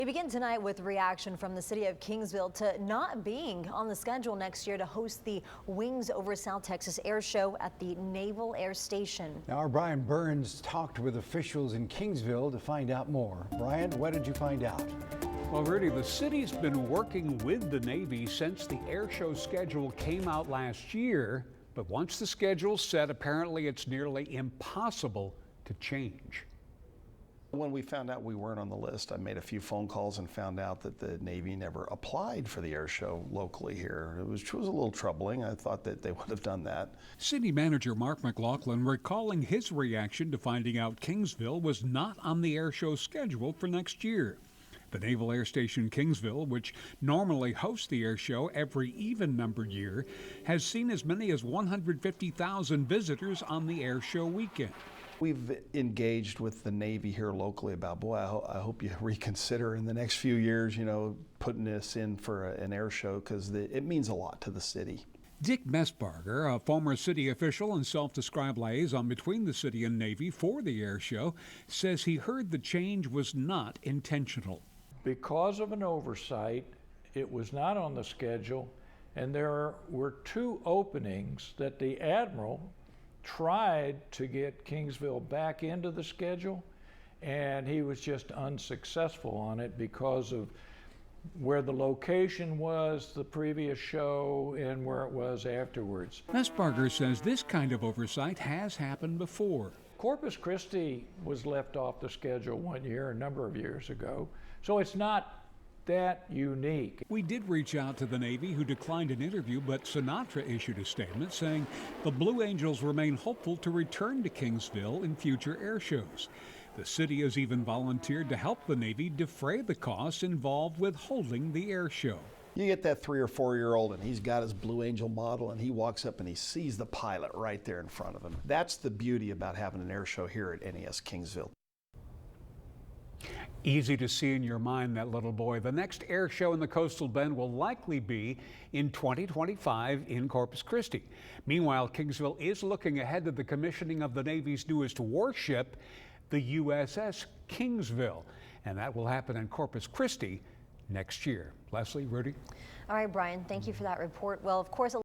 We begin tonight with reaction from the city of Kingsville to not being on the schedule next year to host the Wings Over South Texas Air Show at the Naval Air Station. Now, our Brian Burns talked with officials in Kingsville to find out more. Brian, what did you find out? Well, Rudy, the city's been working with the Navy since the air show schedule came out last year. But once the schedule's set, apparently it's nearly impossible to change. When we found out we weren't on the list, I made a few phone calls and found out that the Navy never applied for the air show locally here. It was a little troubling. I thought that they would have done that. City Manager Mark McLaughlin recalling his reaction to finding out Kingsville was not on the air show schedule for next year. The Naval Air Station Kingsville, which normally hosts the air show every even-numbered year, has seen as many as 150,000 visitors on the air show weekend. We've engaged with the Navy here locally about, boy, I hope you reconsider in the next few years, putting this in for an air show, because it means a lot to the city. Dick Messbarger, a former city official and self-described liaison between the city and Navy for the air show, says he heard the change was not intentional. Because of an oversight, it was not on the schedule, and there were two openings that the Admiral tried to get Kingsville back into the schedule, and he was just unsuccessful on it because of where the location was the previous show and where it was afterwards. Messbarger says this kind of oversight has happened before. Corpus Christi was left off the schedule one year a number of years ago, so it's not that unique. We did reach out to the Navy, who declined an interview, but Sinatra issued a statement saying the Blue Angels remain hopeful to return to Kingsville in future air shows. The city has even volunteered to help the Navy defray the costs involved with holding the air show. You get that 3 or 4 year old and he's got his Blue Angel model and he walks up and he sees the pilot right there in front of him. That's the beauty about having an air show here at NAS-Kingsville. Easy to see in your mind, that little boy. The next air show in the Coastal Bend will likely be in 2025 in Corpus Christi. Meanwhile, Kingsville is looking ahead to the commissioning of the Navy's newest warship, the USS Kingsville, and that will happen in Corpus Christi next year. Leslie, Rudy? All right, Brian, thank you for that report. Well, of course,